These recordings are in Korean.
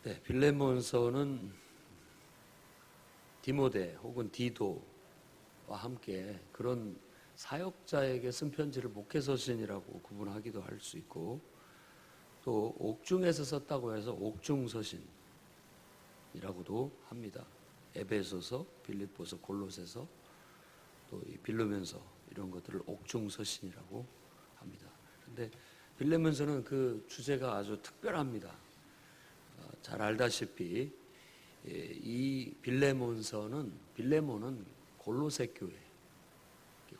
네, 빌레몬서는 디모데 혹은 디도와 함께 그런 사역자에게 쓴 편지를 목회서신이라고 구분하기도 할 수 있고, 또 옥중에서 썼다고 해서 옥중서신이라고도 합니다. 에베소서, 빌립보서, 골로새서, 또 이 빌레몬서 이런 것들을 옥중서신이라고 합니다. 그런데 빌레몬서는 그 주제가 아주 특별합니다. 잘 알다시피 이 빌레몬은 골로새 교회,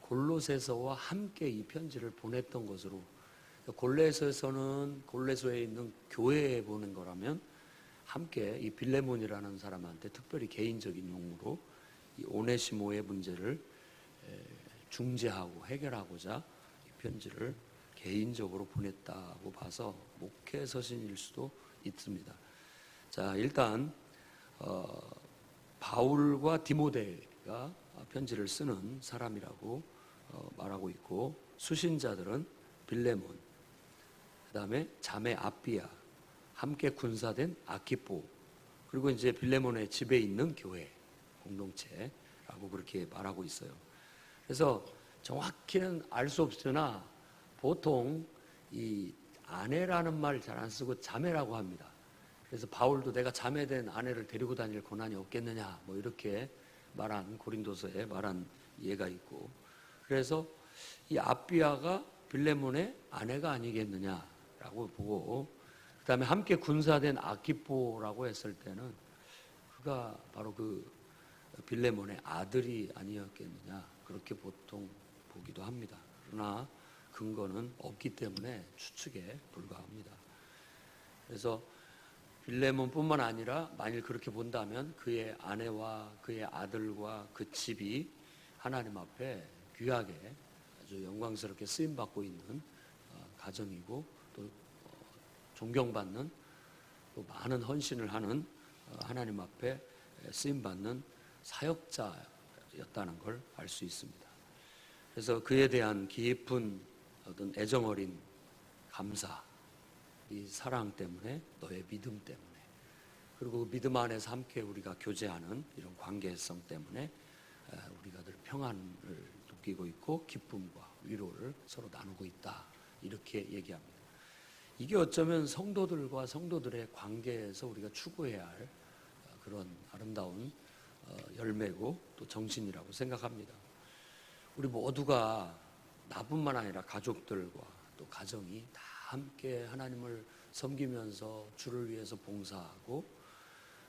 골로새서와 함께 이 편지를 보냈던 것으로, 골로새서는 골로새에 있는 교회에 보낸 거라면 함께 이 빌레몬이라는 사람한테 특별히 개인적인 용무로 이 오네시모의 문제를 중재하고 해결하고자 이 편지를 개인적으로 보냈다고 봐서 목회 서신일 수도 있습니다. 자, 일단 바울과 디모데가 편지를 쓰는 사람이라고 말하고 있고, 수신자들은 빌레몬, 그 다음에 자매 아비아, 함께 군사된 아키포, 그리고 이제 빌레몬의 집에 있는 교회 공동체라고 그렇게 말하고 있어요. 그래서 정확히는 알 수 없으나 보통 이 아내라는 말 잘 안 쓰고 자매라고 합니다. 그래서 바울도 내가 자매된 아내를 데리고 다닐 고난이 없겠느냐 뭐 이렇게 말한, 고린도서에 말한 예가 있고, 그래서 이 아비아가 빌레몬의 아내가 아니겠느냐라고 보고, 그 다음에 함께 군사된 아키포라고 했을 때는 그가 바로 그 빌레몬의 아들이 아니었겠느냐 그렇게 보통 보기도 합니다. 그러나 근거는 없기 때문에 추측에 불과합니다. 그래서 빌레몬뿐만 아니라 만일 그렇게 본다면 그의 아내와 그의 아들과 그 집이 하나님 앞에 귀하게 아주 영광스럽게 쓰임받고 있는 가정이고, 또 존경받는, 또 많은 헌신을 하는 하나님 앞에 쓰임받는 사역자였다는 걸 알 수 있습니다. 그래서 그에 대한 깊은 어떤 애정어린 감사, 이 사랑 때문에, 너의 믿음 때문에, 그리고 그 믿음 안에서 함께 우리가 교제하는 이런 관계성 때문에 우리가 늘 평안을 느끼고 있고 기쁨과 위로를 서로 나누고 있다, 이렇게 얘기합니다. 이게 어쩌면 성도들과 성도들의 관계에서 우리가 추구해야 할 그런 아름다운 열매고 또 정신이라고 생각합니다. 우리 모두가, 나뿐만 아니라 가족들과 또 가정이 다 함께 하나님을 섬기면서 주를 위해서 봉사하고,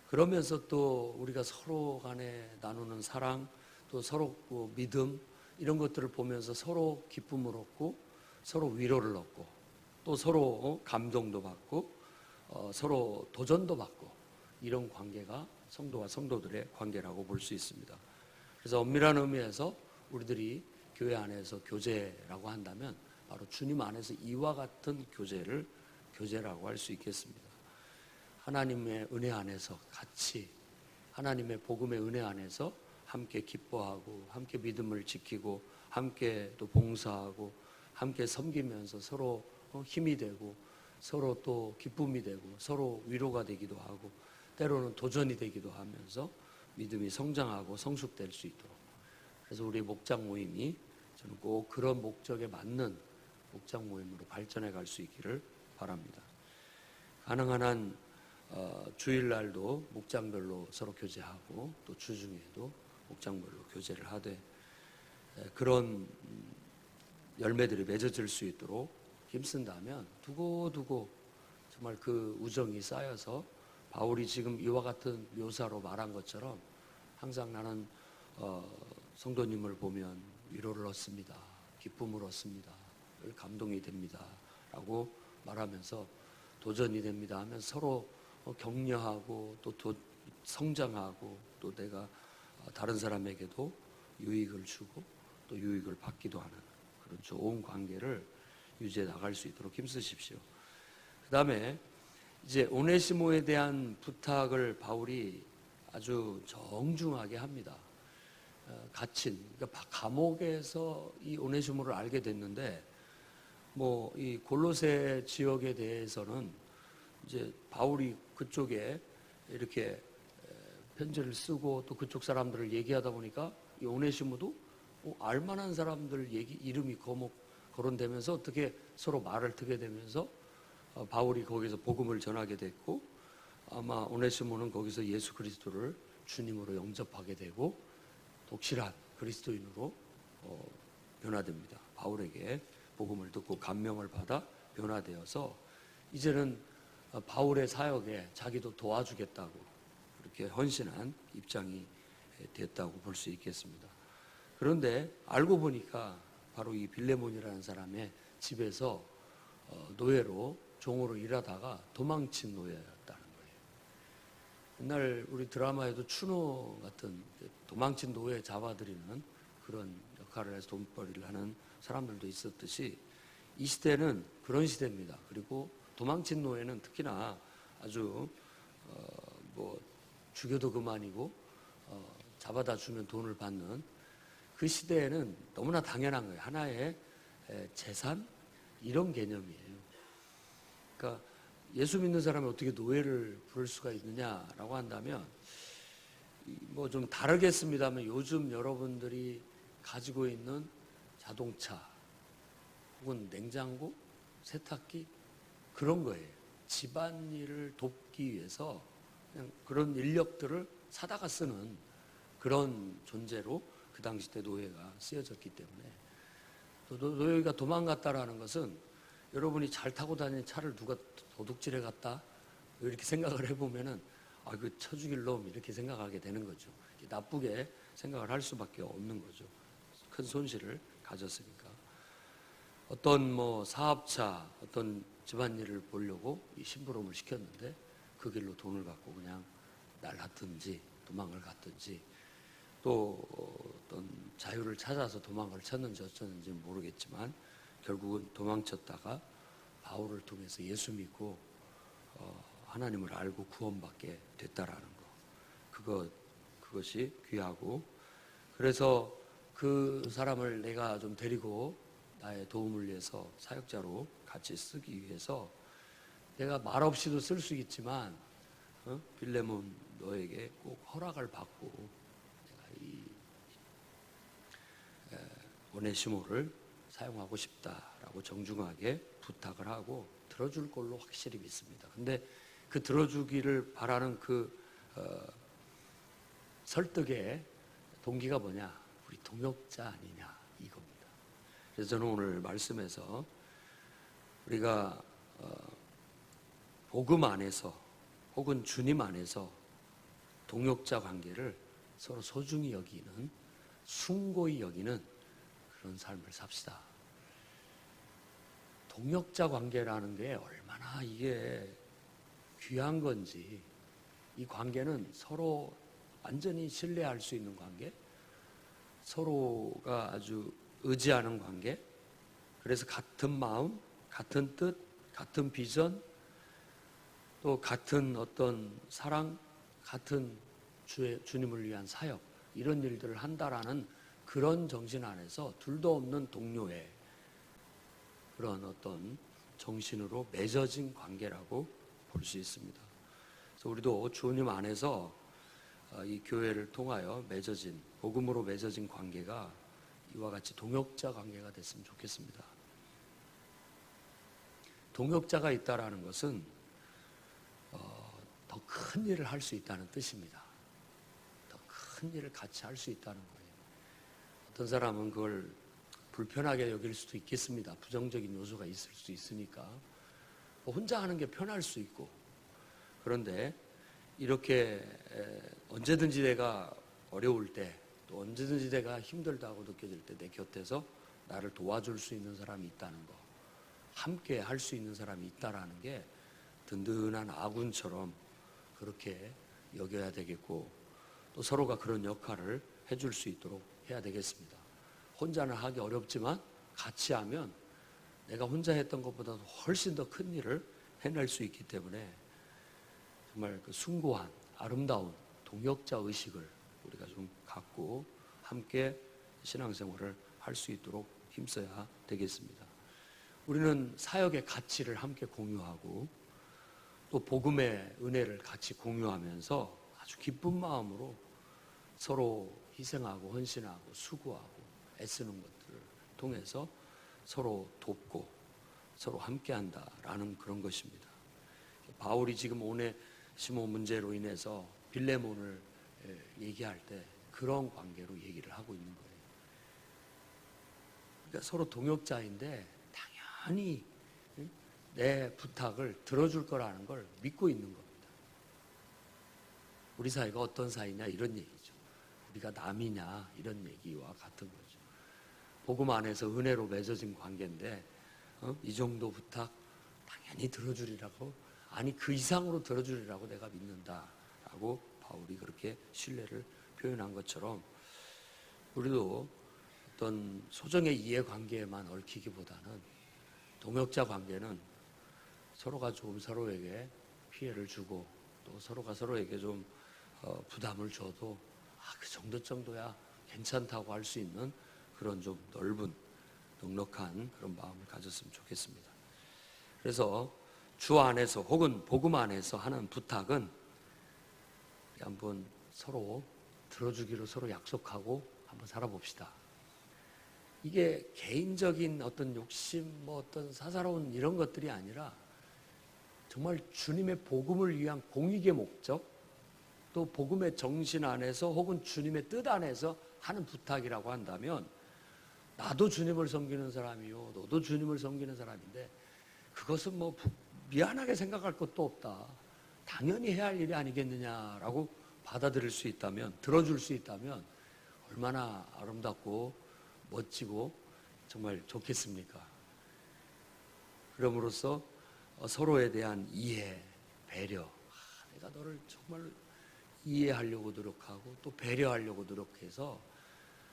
그러면서 또 우리가 서로 간에 나누는 사랑, 또 서로 믿음, 이런 것들을 보면서 서로 기쁨을 얻고 서로 위로를 얻고 또 서로 감동도 받고 서로 도전도 받고, 이런 관계가 성도와 성도들의 관계라고 볼 수 있습니다. 그래서 엄밀한 의미에서 우리들이 교회 안에서 교제라고 한다면 바로 주님 안에서 이와 같은 교제라고 할 수 있겠습니다. 하나님의 은혜 안에서 같이, 하나님의 복음의 은혜 안에서 함께 기뻐하고 함께 믿음을 지키고 함께 또 봉사하고 함께 섬기면서 서로 힘이 되고 서로 또 기쁨이 되고 서로 위로가 되기도 하고 때로는 도전이 되기도 하면서 믿음이 성장하고 성숙될 수 있도록, 그래서 우리 목장 모임이 저는 꼭 그런 목적에 맞는 목장 모임으로 발전해 갈 수 있기를 바랍니다. 가능한 한 주일날도 목장별로 서로 교제하고 또 주중에도 목장별로 교제를 하되 그런 열매들이 맺어질 수 있도록 힘쓴다면 두고두고 정말 그 우정이 쌓여서 바울이 지금 이와 같은 묘사로 말한 것처럼 항상 나는 성도님을 보면 위로를 얻습니다, 기쁨을 얻습니다, 감동이 됩니다 라고 말하면서 도전이 됩니다 하면 서로 격려하고 또 성장하고 또 내가 다른 사람에게도 유익을 주고 또 유익을 받기도 하는 그런 좋은 관계를 유지해 나갈 수 있도록 힘쓰십시오. 그 다음에 이제 오네시모에 대한 부탁을 바울이 아주 정중하게 합니다. 갇힌, 그러니까 감옥에서 이 오네시모를 알게 됐는데 뭐 이 골로새 지역에 대해서는 이제 바울이 그쪽에 이렇게 편지를 쓰고 또 그쪽 사람들을 얘기하다 보니까 이 오네시모도 알만한 사람들 이름이 거론되면서 어떻게 서로 말을 트게 되면서 바울이 거기서 복음을 전하게 됐고, 아마 오네시모는 거기서 예수 그리스도를 주님으로 영접하게 되고 독실한 그리스도인으로 변화됩니다. 바울에게 복음을 듣고 감명을 받아 변화되어서 이제는 바울의 사역에 자기도 도와주겠다고 그렇게 헌신한 입장이 됐다고 볼 수 있겠습니다. 그런데 알고 보니까 바로 이 빌레몬이라는 사람의 집에서 노예로 종으로 일하다가 도망친 노예였다는 거예요. 옛날 우리 드라마에도 추노 같은 도망친 노예 잡아들이는 그런 역할을 해서 돈벌이를 하는 사람들도 있었듯이 이 시대는 그런 시대입니다. 그리고 도망친 노예는 특히나 아주 죽여도 그만이고 잡아다 주면 돈을 받는 그 시대에는 너무나 당연한 거예요. 하나의 재산 이런 개념이에요. 그러니까 예수 믿는 사람이 어떻게 노예를 부를 수가 있느냐라고 한다면 좀 다르겠습니다만 요즘 여러분들이 가지고 있는 자동차 혹은 냉장고, 세탁기 그런 거예요. 집안일을 돕기 위해서 그냥 그런 인력들을 사다가 쓰는 그런 존재로 그 당시 때 노예가 쓰여졌기 때문에 또 노예가 도망갔다라는 것은 여러분이 잘 타고 다니는 차를 누가 도둑질해 갔다 이렇게 생각을 해보면은 그 쳐죽일 놈 이렇게 생각하게 되는 거죠. 나쁘게 생각을 할 수밖에 없는 거죠. 큰 손실을 가졌으니까. 어떤 사업차, 어떤 집안일을 보려고 이 심부름을 시켰는데 그 길로 돈을 받고 그냥 날랐든지 도망을 갔든지 또 어떤 자유를 찾아서 도망을 쳤는지 어쩌는지 모르겠지만 결국은 도망쳤다가 바울을 통해서 예수 믿고 하나님을 알고 구원받게 됐다라는 거. 그것이 귀하고, 그래서 그 사람을 내가 좀 데리고 나의 도움을 위해서 사역자로 같이 쓰기 위해서 내가 말없이도 쓸 수 있지만 빌레몬 너에게 꼭 허락을 받고 내가 이 오네시모를 사용하고 싶다라고 정중하게 부탁을 하고 들어줄 걸로 확실히 믿습니다. 근데 그 들어주기를 바라는 그 설득의 동기가 뭐냐? 우리 동역자 아니냐 이겁니다. 그래서 저는 오늘 말씀에서 우리가 복음 안에서 혹은 주님 안에서 동역자 관계를 서로 소중히 여기는, 숭고히 여기는 그런 삶을 삽시다. 동역자 관계라는 게 얼마나 이게 귀한 건지, 이 관계는 서로 완전히 신뢰할 수 있는 관계, 서로가 아주 의지하는 관계, 그래서 같은 마음, 같은 뜻, 같은 비전, 또 같은 어떤 사랑, 같은 주님을 위한 사역, 이런 일들을 한다라는 그런 정신 안에서 둘도 없는 동료의 그런 어떤 정신으로 맺어진 관계라고 볼 수 있습니다. 그래서 우리도 주님 안에서 이 교회를 통하여 맺어진, 복음으로 맺어진 관계가 이와 같이 동역자 관계가 됐으면 좋겠습니다. 동역자가 있다라는 것은 더 큰 일을 할 수 있다는 뜻입니다. 더 큰 일을 같이 할 수 있다는 거예요. 어떤 사람은 그걸 불편하게 여길 수도 있겠습니다. 부정적인 요소가 있을 수 있으니까. 혼자 하는 게 편할 수 있고, 그런데 이렇게 언제든지 내가 어려울 때, 또 언제든지 내가 힘들다고 느껴질 때 내 곁에서 나를 도와줄 수 있는 사람이 있다는 거, 함께 할 수 있는 사람이 있다라는 게 든든한 아군처럼 그렇게 여겨야 되겠고, 또 서로가 그런 역할을 해줄 수 있도록 해야 되겠습니다. 혼자는 하기 어렵지만 같이 하면 내가 혼자 했던 것보다 훨씬 더 큰 일을 해낼 수 있기 때문에 정말 그 숭고한 아름다운 동역자 의식을 우리가 좀 갖고 함께 신앙생활을 할 수 있도록 힘써야 되겠습니다. 우리는 사역의 가치를 함께 공유하고 또 복음의 은혜를 같이 공유하면서 아주 기쁜 마음으로 서로 희생하고 헌신하고 수고하고 애쓰는 것들을 통해서 서로 돕고 서로 함께한다라는 그런 것입니다. 바울이 지금 오네시모 문제로 인해서 빌레몬을 얘기할 때 그런 관계로 얘기를 하고 있는 거예요. 그러니까 서로 동역자인데 당연히 내 부탁을 들어줄 거라는 걸 믿고 있는 겁니다. 우리 사이가 어떤 사이냐 이런 얘기죠. 우리가 남이냐 이런 얘기와 같은 거죠. 복음 안에서 은혜로 맺어진 관계인데 이 정도 부탁 당연히 들어주리라고, 아니 그 이상으로 들어주리라고 내가 믿는다라고 바울이 그렇게 신뢰를 표현한 것처럼 우리도 어떤 소정의 이해관계에만 얽히기보다는 동역자 관계는 서로가 좀 서로에게 피해를 주고 또 서로가 서로에게 좀 부담을 줘도 그 정도야 괜찮다고 할 수 있는 그런 좀 넓은 넉넉한 그런 마음을 가졌으면 좋겠습니다. 그래서 주 안에서 혹은 복음 안에서 하는 부탁은 한번 서로 들어주기로 서로 약속하고 한번 살아봅시다. 이게 개인적인 어떤 욕심, 어떤 사사로운 이런 것들이 아니라 정말 주님의 복음을 위한 공익의 목적, 또 복음의 정신 안에서 혹은 주님의 뜻 안에서 하는 부탁이라고 한다면 나도 주님을 섬기는 사람이요, 너도 주님을 섬기는 사람인데 그것은 미안하게 생각할 것도 없다. 당연히 해야 할 일이 아니겠느냐라고 받아들일 수 있다면, 들어줄 수 있다면 얼마나 아름답고 멋지고 정말 좋겠습니까? 그럼으로써 서로에 대한 이해, 배려, 내가 너를 정말 이해하려고 노력하고 또 배려하려고 노력해서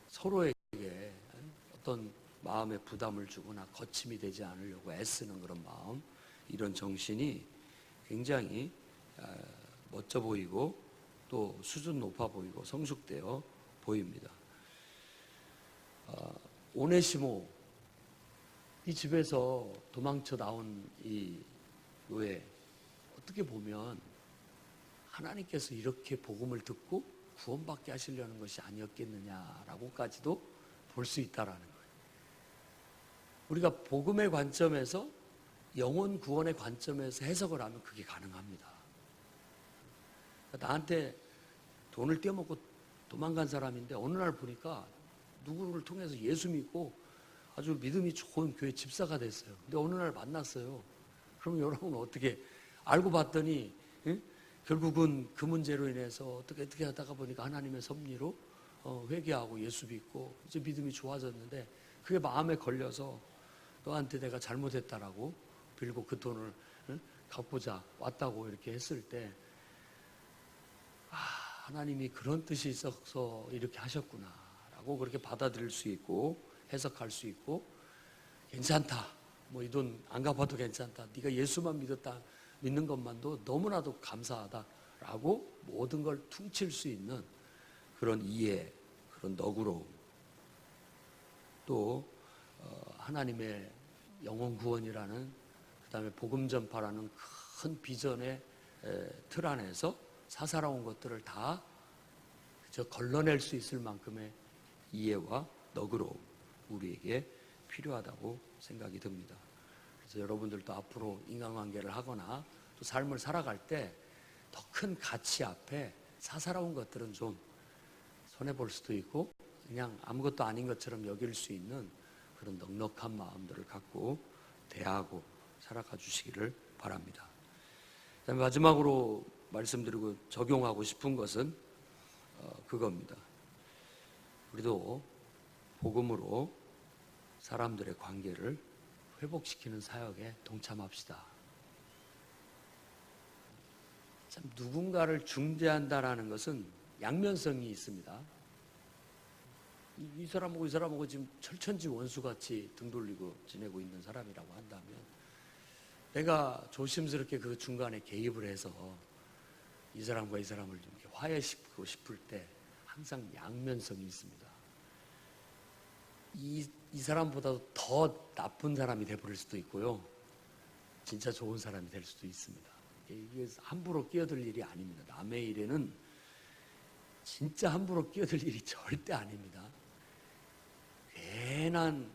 서로에게 어떤 마음의 부담을 주거나 거침이 되지 않으려고 애쓰는 그런 마음, 이런 정신이 굉장히 멋져 보이고 또 수준 높아 보이고 성숙되어 보입니다. 오네시모, 이 집에서 도망쳐 나온 이 노예, 어떻게 보면 하나님께서 이렇게 복음을 듣고 구원받게 하시려는 것이 아니었겠느냐라고까지도 볼 수 있다라는 거예요. 우리가 복음의 관점에서, 영혼 구원의 관점에서 해석을 하면 그게 가능합니다. 나한테 돈을 떼어먹고 도망간 사람인데 어느 날 보니까 누구를 통해서 예수 믿고 아주 믿음이 좋은 교회 집사가 됐어요. 근데 어느 날 만났어요. 그럼 여러분 어떻게 알고 봤더니 결국은 그 문제로 인해서 어떻게 하다가 보니까 하나님의 섭리로 회개하고 예수 믿고 이제 믿음이 좋아졌는데 그게 마음에 걸려서 너한테 내가 잘못했다라고 빌고 그 돈을 갚고자 왔다고 이렇게 했을 때 하나님이 그런 뜻이 있어서 이렇게 하셨구나 라고 그렇게 받아들일 수 있고 해석할 수 있고, 괜찮다, 이 돈 안 갚아도 괜찮다, 네가 예수만 믿는 것만도 너무나도 감사하다라고 모든 걸 퉁칠 수 있는 그런 이해, 그런 너그러움, 또 하나님의 영혼 구원이라는, 그 다음에 복음 전파라는 큰 비전의 틀 안에서 사사로운 것들을 다 걸러낼 수 있을 만큼의 이해와 너그러움, 우리에게 필요하다고 생각이 듭니다. 그래서 여러분들도 앞으로 인간관계를 하거나 또 삶을 살아갈 때 더 큰 가치 앞에 사사로운 것들은 좀 손해볼 수도 있고 그냥 아무것도 아닌 것처럼 여길 수 있는 그런 넉넉한 마음들을 갖고 대하고 살아가 주시기를 바랍니다. 그다음에 마지막으로 말씀드리고 적용하고 싶은 것은 그겁니다. 우리도 복음으로 사람들의 관계를 회복시키는 사역에 동참합시다. 참 누군가를 중재한다라는 것은 양면성이 있습니다. 이 사람하고 이 사람하고 지금 철천지 원수같이 등 돌리고 지내고 있는 사람이라고 한다면 내가 조심스럽게 그 중간에 개입을 해서 이 사람과 이 사람을 좀 이렇게 화해시키고 싶을 때 항상 양면성이 있습니다. 이 사람보다도 더 나쁜 사람이 돼버릴 수도 있고요, 진짜 좋은 사람이 될 수도 있습니다. 이게 함부로 끼어들 일이 아닙니다. 남의 일에는 진짜 함부로 끼어들 일이 절대 아닙니다. 괜한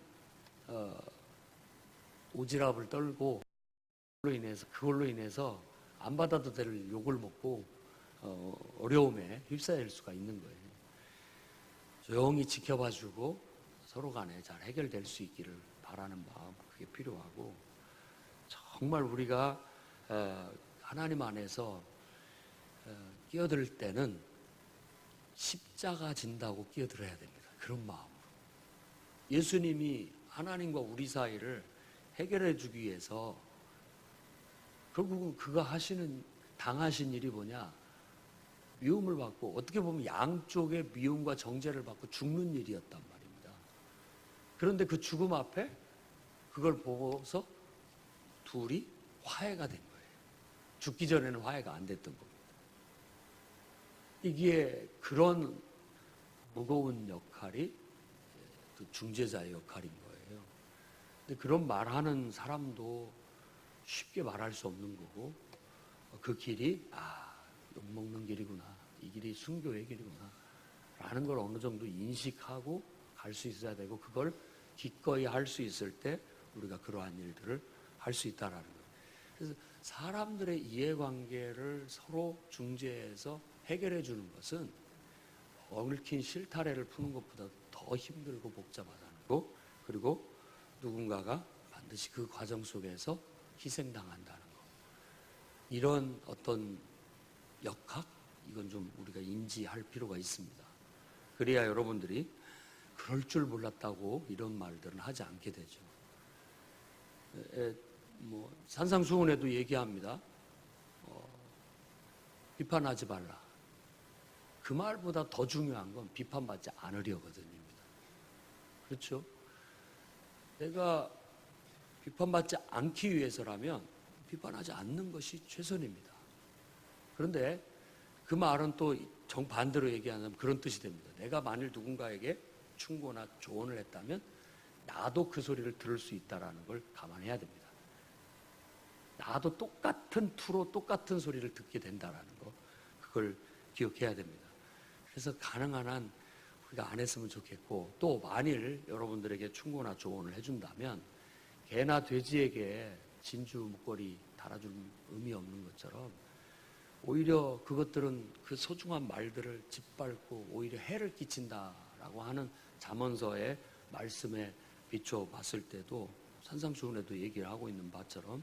오지랖을 떨고 그걸로 인해서 안 받아도 될 욕을 먹고 어려움에 휩싸일 수가 있는 거예요. 조용히 지켜봐주고 서로 간에 잘 해결될 수 있기를 바라는 마음, 그게 필요하고, 정말 우리가 하나님 안에서 끼어들 때는 십자가 진다고 끼어들어야 됩니다. 그런 마음으로. 예수님이 하나님과 우리 사이를 해결해 주기 위해서 결국은 그가 당하신 일이 뭐냐? 미움을 받고, 어떻게 보면 양쪽의 미움과 정죄를 받고 죽는 일이었단 말입니다. 그런데 그 죽음 앞에 그걸 보고서 둘이 화해가 된 거예요. 죽기 전에는 화해가 안 됐던 겁니다. 이게 그런 무거운 역할이 중재자의 역할인 거예요. 근데 그런 말하는 사람도 쉽게 말할 수 없는 거고, 그 길이 욕먹는 길이구나, 이 길이 순교의 길이구나 라는 걸 어느 정도 인식하고 갈 수 있어야 되고, 그걸 기꺼이 할 수 있을 때 우리가 그러한 일들을 할 수 있다라는 거예요. 그래서 사람들의 이해관계를 서로 중재해서 해결해 주는 것은 얽힌 실타래를 푸는 것보다 더 힘들고 복잡하다는 거, 그리고 누군가가 반드시 그 과정 속에서 희생당한다는 거, 이런 어떤 역학, 이건 좀 우리가 인지할 필요가 있습니다. 그래야 여러분들이 그럴 줄 몰랐다고 이런 말들은 하지 않게 되죠. 산상수훈에도 얘기합니다. 비판하지 말라. 그 말보다 더 중요한 건 비판받지 않으려거든입니다. 그렇죠? 내가 비판받지 않기 위해서라면 비판하지 않는 것이 최선입니다. 그런데 그 말은 또 정반대로 얘기하면 그런 뜻이 됩니다. 내가 만일 누군가에게 충고나 조언을 했다면 나도 그 소리를 들을 수 있다는 걸 감안해야 됩니다. 나도 똑같은 투로 똑같은 소리를 듣게 된다는 거, 그걸 기억해야 됩니다. 그래서 가능한 한 우리가 안 했으면 좋겠고, 또 만일 여러분들에게 충고나 조언을 해준다면 개나 돼지에게 진주 목걸이 달아줄 의미 없는 것처럼 오히려 그것들은 그 소중한 말들을 짓밟고 오히려 해를 끼친다라고 하는 잠언서의 말씀에 비춰 봤을 때도, 산상수훈에도 얘기를 하고 있는 바처럼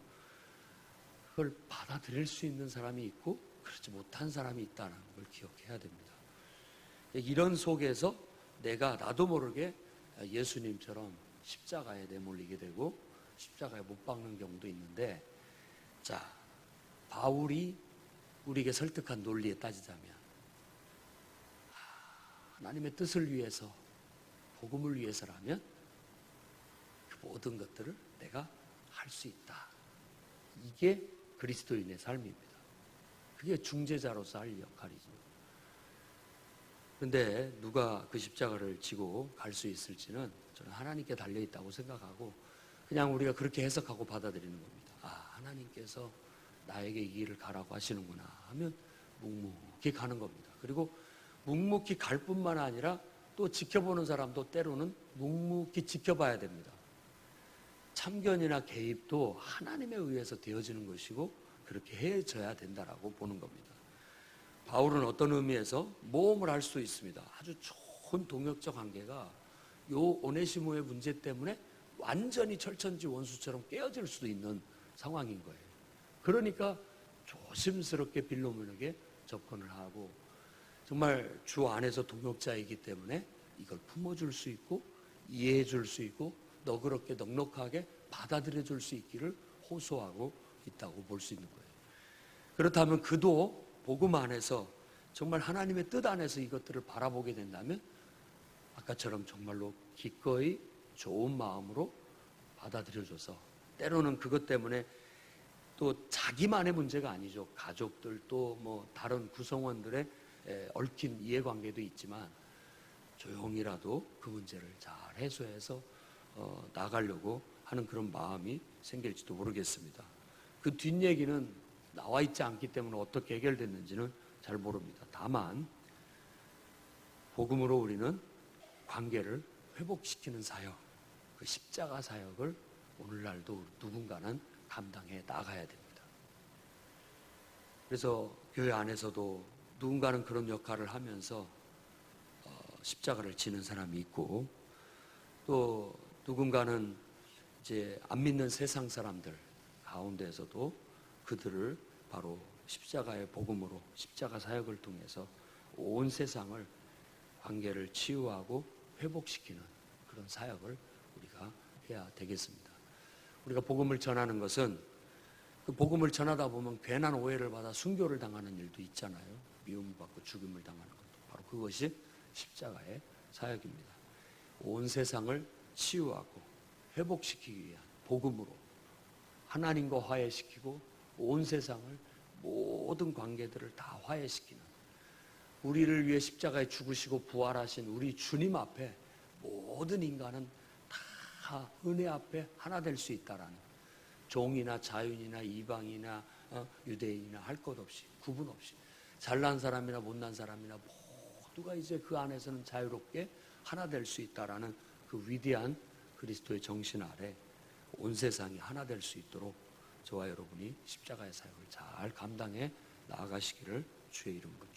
그걸 받아들일 수 있는 사람이 있고 그렇지 못한 사람이 있다는 걸 기억해야 됩니다. 이런 속에서 나도 모르게 예수님처럼 십자가에 내몰리게 되고 십자가에 못 박는 경우도 있는데, 자, 바울이 우리에게 설득한 논리에 따지자면 하나님의 뜻을 위해서, 복음을 위해서라면 그 모든 것들을 내가 할 수 있다. 이게 그리스도인의 삶입니다. 그게 중재자로서 할 역할이죠. 그런데 누가 그 십자가를 지고 갈 수 있을지는 저는 하나님께 달려있다고 생각하고, 그냥 우리가 그렇게 해석하고 받아들이는 겁니다. 하나님께서 나에게 이 길을 가라고 하시는구나 하면 묵묵히 가는 겁니다. 그리고 묵묵히 갈 뿐만 아니라 또 지켜보는 사람도 때로는 묵묵히 지켜봐야 됩니다. 참견이나 개입도 하나님에 의해서 되어지는 것이고 그렇게 해져야 된다라고 보는 겁니다. 바울은 어떤 의미에서 모험을 할 수도 있습니다. 아주 좋은 동역적 관계가 요 오네시모의 문제 때문에 완전히 철천지 원수처럼 깨어질 수도 있는 상황인 거예요. 그러니까 조심스럽게 빌로몬에게 접근을 하고, 정말 주 안에서 동역자이기 때문에 이걸 품어줄 수 있고 이해해 줄 수 있고 너그럽게 넉넉하게 받아들여 줄 수 있기를 호소하고 있다고 볼 수 있는 거예요. 그렇다면 그도 복음 안에서 정말 하나님의 뜻 안에서 이것들을 바라보게 된다면 아까처럼 정말로 기꺼이 좋은 마음으로 받아들여줘서, 때로는 그것 때문에 또 자기만의 문제가 아니죠. 가족들 또 다른 구성원들의 얽힌 이해관계도 있지만 조용히라도 그 문제를 잘 해소해서 나가려고 하는 그런 마음이 생길지도 모르겠습니다. 그 뒷얘기는 나와 있지 않기 때문에 어떻게 해결됐는지는 잘 모릅니다. 다만 복음으로 우리는 관계를 회복시키는 사역, 그 십자가 사역을 오늘날도 누군가는 감당해 나가야 됩니다. 그래서 교회 안에서도 누군가는 그런 역할을 하면서 십자가를 지는 사람이 있고, 또 누군가는 이제 안 믿는 세상 사람들 가운데에서도 그들을 바로 십자가의 복음으로, 십자가 사역을 통해서 온 세상을 관계를 치유하고 회복시키는 그런 사역을 우리가 해야 되겠습니다. 우리가 복음을 전하는 것은 그 복음을 전하다 보면 괜한 오해를 받아 순교를 당하는 일도 있잖아요. 미움을 받고 죽임을 당하는 것도 바로 그것이 십자가의 사역입니다. 온 세상을 치유하고 회복시키기 위한 복음으로 하나님과 화해시키고 온 세상을 모든 관계들을 다 화해시키는, 우리를 위해 십자가에 죽으시고 부활하신 우리 주님 앞에 모든 인간은 다 은혜 앞에 하나 될 수 있다라는, 종이나 자유인이나 이방이나 유대인이나 할 것 없이 구분 없이 잘난 사람이나 못난 사람이나 모두가 이제 그 안에서는 자유롭게 하나 될 수 있다라는 그 위대한 그리스도의 정신 아래 온 세상이 하나 될 수 있도록 저와 여러분이 십자가의 사역을 잘 감당해 나아가시기를 주의 이름으로